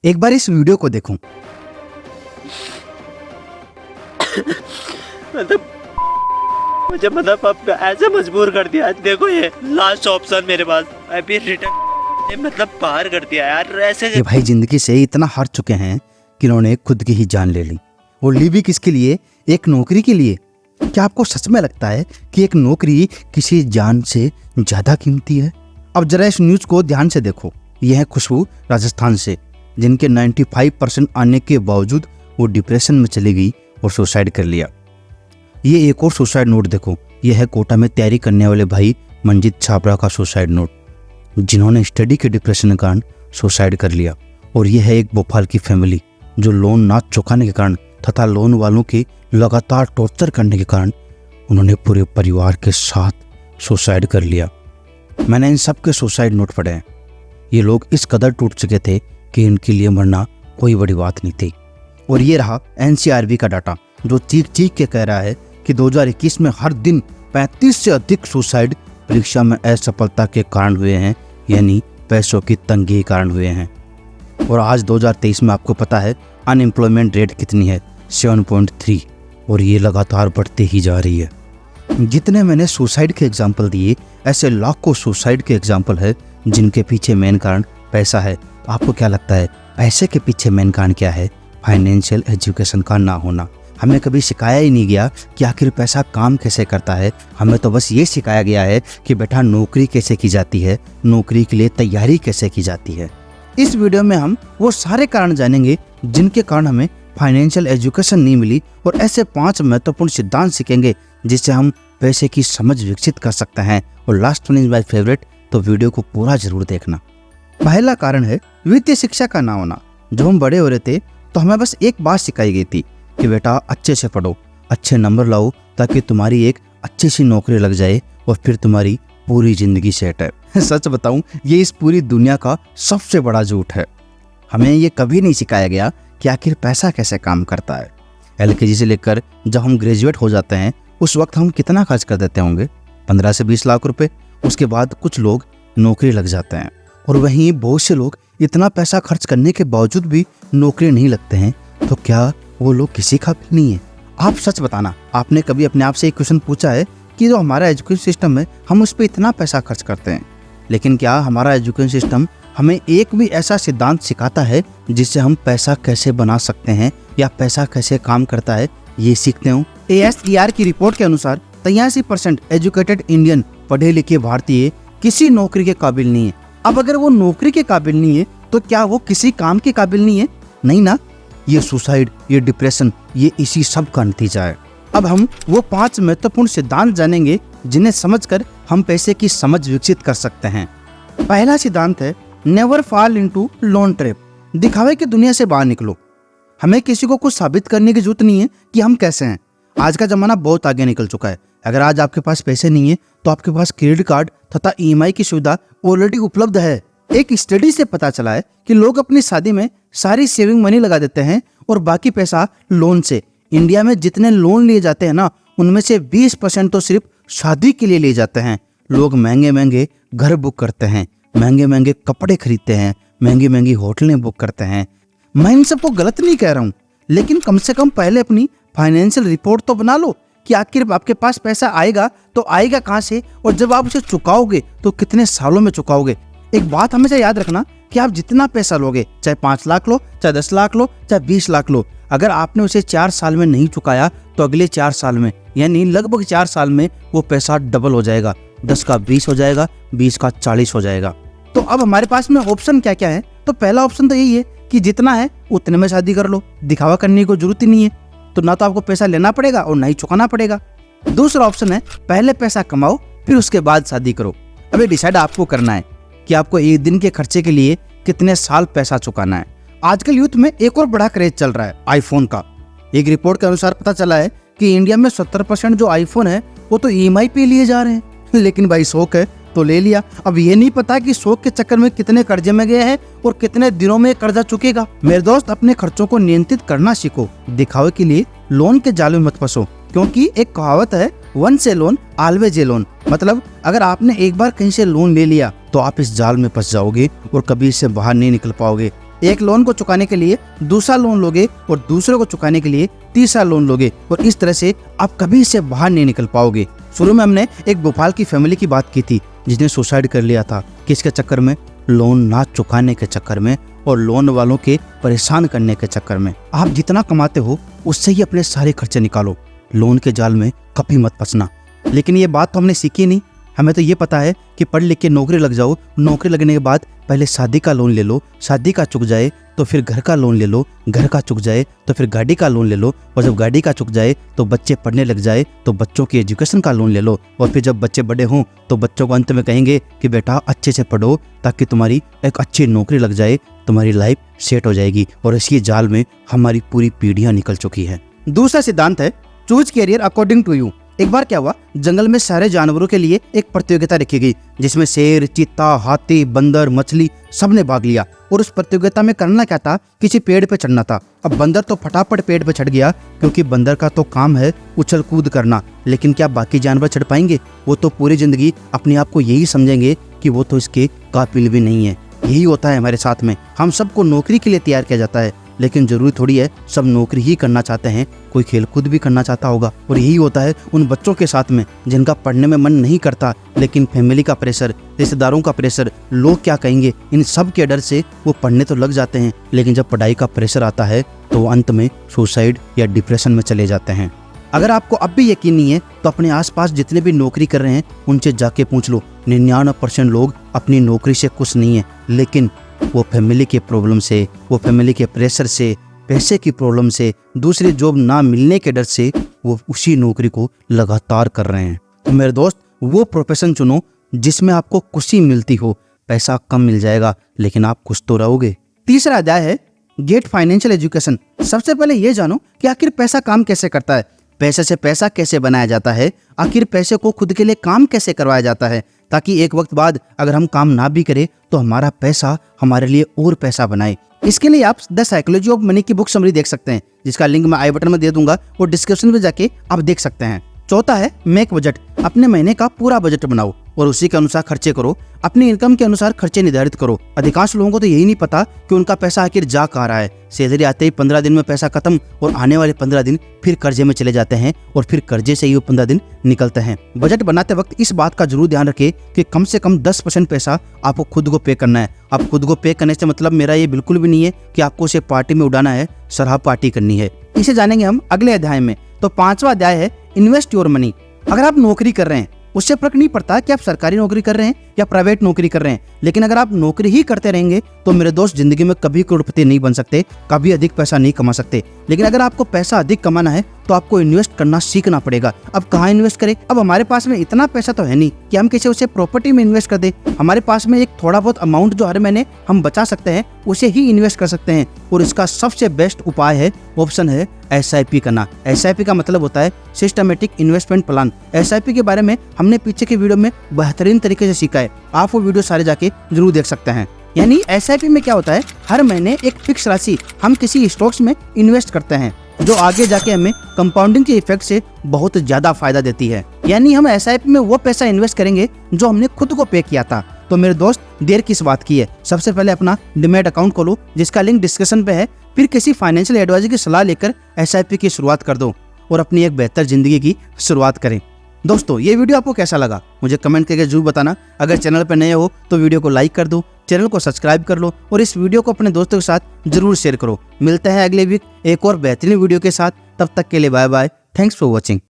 एक बार इस वीडियो को देखो। मतलब अब ऐसे मजबूर कर दिया। देखो ये लास्ट ऑप्शन मेरे पास अभी रिटर्न, मतलब बाहर कर दिया यार ऐसे। ये भाई जिंदगी से इतना हार चुके हैं कि इन्होंने खुद की ही जान ले ली। और ली भी किसके लिए? एक नौकरी के लिए। क्या आपको सच में लगता है कि एक नौकरी किसी जान से ज्यादा कीमती है? अब जरा इस न्यूज को ध्यान से देखो। यह है खुशबू राजस्थान से, जिनके 95% आने के बावजूद वो डिप्रेशन में चली गई और सुसाइड कर लिया। ये एक और सुसाइड नोट देखो। यह है कोटा में तैयारी करने वाले भाई मंजीत छाबड़ा का सुसाइड नोट, जिन्होंने स्टडी के डिप्रेशन के कारण सुसाइड कर लिया। और यह है एक भोपाल की फैमिली जो लोन ना चुकाने के कारण तथा लोन वालों के लगातार टॉर्चर करने के कारण उन्होंने पूरे परिवार के साथ सुसाइड कर लिया। मैंने इन सब के सुसाइड नोट पढ़े हैं। ये लोग इस कदर टूट चुके थे कि इनके लिए मरना कोई बड़ी बात नहीं थी। और ये रहा एनसीआरबी का डाटा, जो चीख चीख के कह रहा है कि 2021 में हर दिन 35 से अधिक सुसाइड परीक्षा में असफलता के कारण हुए हैं, यानी पैसों की तंगी के कारण हुए हैं। और आज 2023 में आपको पता है अनएम्प्लॉयमेंट रेट कितनी है? 7.3, और ये लगातार बढ़ते ही जा रही है। जितने मैंने सुसाइड के एग्जाम्पल दिए, ऐसे लाखों सुसाइड के एग्जाम्पल है जिनके पीछे मेन कारण पैसा है। आपको क्या लगता है पैसे के पीछे मेन कारण क्या है? फाइनेंशियल एजुकेशन का ना होना। हमें कभी सिखाया ही नहीं गया कि आखिर पैसा काम कैसे करता है। हमें तो बस ये सिखाया गया है कि बेटा नौकरी कैसे की जाती है, नौकरी के लिए तैयारी कैसे की जाती है। इस वीडियो में हम वो सारे कारण जानेंगे जिनके कारण हमें फाइनेंशियल एजुकेशन नहीं मिली, और ऐसे 5 महत्वपूर्ण सिद्धांत सीखेंगे जिससे हम पैसे की समझ विकसित कर सकते हैं। और last one is my favourite, तो वीडियो को पूरा जरूर देखना। पहला कारण है वित्तीय शिक्षा का ना होना। जब हम बड़े हो रहे थे तो हमें बस एक बात सिखाई गई थी कि बेटा अच्छे से पढ़ो, अच्छे नंबर लाओ, ताकि तुम्हारी एक अच्छी सी नौकरी लग जाए और फिर तुम्हारी पूरी जिंदगी सेट है। सच बताऊं, ये इस पूरी दुनिया का सबसे बड़ा झूठ है। हमें ये कभी नहीं सिखाया गया कि आखिर पैसा कैसे काम करता है। एलकेजी से लेकर जब हम ग्रेजुएट हो जाते हैं उस वक्त हम कितना खर्च कर देते होंगे? 15 से 20 लाख रुपए। उसके बाद कुछ लोग नौकरी लग जाते हैं, और वहीं बहुत से लोग इतना पैसा खर्च करने के बावजूद भी नौकरी नहीं लगते हैं। तो क्या वो लोग किसी काबिल नहीं है? आप सच बताना, आपने कभी अपने आप से एक क्वेश्चन पूछा है कि जो हमारा एजुकेशन सिस्टम है हम उस पर इतना पैसा खर्च करते हैं, लेकिन क्या हमारा एजुकेशन सिस्टम हमें एक भी ऐसा सिद्धांत सिखाता है जिससे हम पैसा कैसे बना सकते हैं या पैसा कैसे काम करता है ये सीखते हो? ASER की रिपोर्ट के अनुसार 83% एजुकेटेड इंडियन, पढ़े लिखे भारतीय, किसी नौकरी के काबिल नहीं है। अब अगर वो नौकरी के काबिल नहीं है तो क्या वो किसी काम के काबिल नहीं है? नहीं ना। ये सुसाइड, ये डिप्रेशन, ये इसी सब का नतीजा है। अब हम वो 5 महत्वपूर्ण सिद्धांत जानेंगे जिन्हें समझकर हम पैसे की समझ विकसित कर सकते हैं। पहला सिद्धांत है never fall into loan trap. दिखावे की दुनिया से बाहर निकलो। हमें किसी को कुछ साबित करने की जरूरत नहीं है कि हम कैसे हैं। आज का जमाना बहुत आगे निकल चुका है। अगर आज आपके पास पैसे नहीं है तो आपके पास क्रेडिट कार्ड तथा EMI की सुविधा ऑलरेडी उपलब्ध है। एक स्टडी से पता चला है कि लोग अपनी शादी में सारी सेविंग मनी लगा देते हैं और बाकी पैसा लोन से। इंडिया में जितने लोन लिए जाते हैं ना, उनमें से 20% तो सिर्फ शादी के लिए लिए जाते हैं। लोग महंगे महंगे घर बुक करते हैं, महंगे महंगे कपड़े खरीदते हैं, महंगी महंगी होटलें बुक करते हैं। मैं इन सबको गलत नहीं कह रहा हूँ, लेकिन कम से कम पहले अपनी फाइनेंशियल रिपोर्ट तो बना लो कि आखिर आपके पास पैसा आएगा तो आएगा कहाँ से, और जब आप उसे चुकाओगे तो कितने सालों में चुकाओगे। एक बात हमेशा याद रखना कि आप जितना पैसा लोगे, चाहे 5 लाख लो, चाहे 10 लाख लो, चाहे 20 लाख लो, अगर आपने उसे 4 साल में नहीं चुकाया तो अगले 4 साल में, यानी लगभग 4 साल में वो पैसा डबल हो जाएगा। 10 का 20 हो जाएगा, 20 का 40 हो जाएगा। तो अब हमारे पास में ऑप्शन क्या क्या है? तो पहला ऑप्शन तो यही है कि जितना है उतने में शादी कर लो। दिखावा करने की जरूरत ही नहीं है, तो ना तो आपको पैसा लेना पड़ेगा और ना ही चुकाना पड़ेगा। दूसरा ऑप्शन है पहले पैसा कमाओ फिर उसके बाद शादी करो। अब ये डिसाइड आपको करना है कि आपको एक दिन के खर्चे के लिए कितने साल पैसा चुकाना है। आजकल यूथ में एक और बड़ा क्रेज चल रहा है आईफोन का। एक रिपोर्ट के अनुसार पता चला है कि इंडिया में 70% जो आईफोन है वो तो EMI पे लिए जा रहे हैं। लेकिन भाई शौक है तो ले लिया। अब ये नहीं पता कि शौक के चक्कर में कितने कर्जे में गए हैं और कितने दिनों में कर्जा चुकेगा। मेरे दोस्त, अपने खर्चों को नियंत्रित करना सीखो। दिखावे के लिए लोन के जाल में मत फंसो, क्योंकि एक कहावत है once a loan always a loan. मतलब अगर आपने एक बार कहीं से लोन ले लिया तो आप इस जाल में फंस जाओगे और कभी इससे बाहर नहीं निकल पाओगे। एक लोन को चुकाने के लिए दूसरा लोन लोगे और दूसरे को चुकाने के लिए तीसरा लोन लोगे और इस तरह से आप कभी इससे बाहर नहीं निकल पाओगे। शुरू में हमने एक भोपाल की फैमिली की बात की थी जिसने सुसाइड कर लिया था, किसके चक्कर में? लोन ना चुकाने के चक्कर में और लोन वालों के परेशान करने के चक्कर में। आप जितना कमाते हो उससे ही अपने सारे खर्चे निकालो, लोन के जाल में कभी मत फंसना। लेकिन ये बात तो हमने सीखी नहीं। हमें तो ये पता है कि पढ़ लिख के नौकरी लग जाओ, नौकरी लगने के बाद पहले शादी का लोन ले लो, शादी का चुक जाए तो फिर घर का लोन ले लो, घर का चुक जाए तो फिर गाड़ी का लोन ले लो, और जब गाड़ी का चुक जाए तो बच्चे पढ़ने लग जाए तो बच्चों की एजुकेशन का लोन ले लो, और फिर जब बच्चे बड़े हों तो बच्चों को अंत में कहेंगे कि बेटा अच्छे से पढ़ो ताकि तुम्हारी एक अच्छी नौकरी लग जाए, तुम्हारी लाइफ सेट हो जाएगी। और इसी जाल में हमारी पूरी पीढ़ियां निकल चुकी है। दूसरा सिद्धांत है choose career according to you. एक बार क्या हुआ, जंगल में सारे जानवरों के लिए एक प्रतियोगिता रखी गई जिसमें शेर, चीता, हाथी, बंदर, मछली सबने भाग लिया। और उस प्रतियोगिता में करना क्या था, किसी पेड़ पे चढ़ना था। अब बंदर तो फटाफट पेड़ पे चढ़ गया क्योंकि बंदर का तो काम है उछल कूद करना, लेकिन क्या बाकी जानवर चढ़ पाएंगे? वो तो पूरी जिंदगी अपने आप को यही समझेंगे कि वो तो इसके काबिल भी नहीं है। यही होता है हमारे साथ में, हम सबको नौकरी के लिए तैयार किया जाता है लेकिन जरूरी थोड़ी है सब नौकरी ही करना चाहते हैं, कोई खेल कूद भी करना चाहता होगा। और यही होता है उन बच्चों के साथ में जिनका पढ़ने में मन नहीं करता, लेकिन फैमिली का प्रेशर, रिश्तेदारों का प्रेशर, लोग क्या कहेंगे, इन सब के डर से वो पढ़ने तो लग जाते हैं, लेकिन जब पढ़ाई का प्रेशर आता है तो वो अंत में सुसाइड या डिप्रेशन में चले जाते हैं। अगर आपको अब भी यकीन नहीं है तो अपने आसपास जितने भी नौकरी कर रहे हैं उनसे जाके पूछ लो, 99% लोग अपनी नौकरी से खुश नहीं है, लेकिन वो फैमिली के प्रॉब्लम से, वो फैमिली के प्रेशर से, पैसे की प्रॉब्लम से, दूसरी जॉब ना मिलने के डर से वो उसी नौकरी को लगातार कर रहे हैं। तो मेरे दोस्त, वो प्रोफेशन चुनो जिसमें आपको खुशी मिलती हो। पैसा कम मिल जाएगा लेकिन आप खुश तो रहोगे। तीसरा अध्याय है गेट फाइनेंशियल एजुकेशन। सबसे पहले ये जानो कि आखिर पैसा काम कैसे करता है, पैसे से पैसा कैसे बनाया जाता है, आखिर पैसे को खुद के लिए काम कैसे करवाया जाता है, ताकि एक वक्त बाद अगर हम काम ना भी करें तो हमारा पैसा हमारे लिए और पैसा बनाए। इसके लिए आप द साइकोलॉजी ऑफ मनी की बुक समरी देख सकते हैं, जिसका लिंक मैं आई बटन में दे दूंगा और डिस्क्रिप्शन में जाके आप देख सकते हैं। चौथा है मेक बजट। अपने महीने का पूरा बजट बनाओ और उसी के अनुसार खर्चे करो। अपनी इनकम के अनुसार खर्चे निर्धारित करो। अधिकांश लोगों को तो यही नहीं पता कि उनका पैसा आखिर जा कहाँ रहा है। सैलरी आते ही 15 दिन में पैसा खत्म और आने वाले 15 दिन फिर कर्जे में चले जाते हैं और फिर कर्जे से ही वो 15 दिन निकलते हैं। बजट बनाते वक्त इस बात का जरूर ध्यान रखें कि कम से कम 10% पैसा आपको खुद को पे करना है। आप खुद को पे करने से मतलब मेरा ये बिल्कुल भी नहीं है कि आपको उसे पार्टी में उड़ाना है, शराब पार्टी करनी है। इसे जानेंगे हम अगले अध्याय में। तो 5वां अध्याय है इन्वेस्ट योर मनी। अगर आप नौकरी कर रहे हैं उससे फर्क नहीं पड़ता कि आप सरकारी नौकरी कर रहे हैं या प्राइवेट नौकरी कर रहे हैं, लेकिन अगर आप नौकरी ही करते रहेंगे तो मेरे दोस्त जिंदगी में कभी करोड़पति नहीं बन सकते, कभी अधिक पैसा नहीं कमा सकते। लेकिन अगर आपको पैसा अधिक कमाना है तो आपको इन्वेस्ट करना सीखना पड़ेगा। अब कहाँ इन्वेस्ट करें? अब हमारे पास में इतना पैसा तो है नहीं कि हम किसी उसे प्रॉपर्टी में इन्वेस्ट कर दे। हमारे पास में एक थोड़ा बहुत अमाउंट जो हर महीने हम बचा सकते हैं उसे ही इन्वेस्ट कर सकते हैं, और इसका सबसे बेस्ट उपाय है, ऑप्शन है SIP करना। SIP का मतलब होता है सिस्टमेटिक इन्वेस्टमेंट प्लान। SIP के बारे में हमने पीछे के वीडियो में बेहतरीन तरीके से सीखा है, आप वो वीडियो सारे जाके जरूर देख सकते हैं। यानी SIP में क्या होता है, हर महीने एक फिक्स राशि हम किसी स्टॉक्स में इन्वेस्ट करते हैं जो आगे जाके हमें कंपाउंडिंग के इफेक्ट से बहुत ज्यादा फायदा देती है। यानी हम SIP में वो पैसा इन्वेस्ट करेंगे जो हमने खुद को पे किया था। तो मेरे दोस्त देर किस बात की है, सबसे पहले अपना डीमैट अकाउंट खोलो जिसका लिंक डिस्क्रिप्शन पे है, फिर किसी फाइनेंशियल एडवाइजर की सलाह लेकर SIP की शुरुआत कर दो और अपनी एक बेहतर जिंदगी की शुरुआत करें। दोस्तों ये वीडियो आपको कैसा लगा मुझे कमेंट करके जरूर बताना। अगर चैनल पर नए हो तो वीडियो को लाइक कर दो, चैनल को सब्सक्राइब कर लो और इस वीडियो को अपने दोस्तों के साथ जरूर शेयर करो। मिलते हैं अगले वीक एक और बेहतरीन वीडियो के साथ, तब तक के लिए bye bye. Thanks for watching.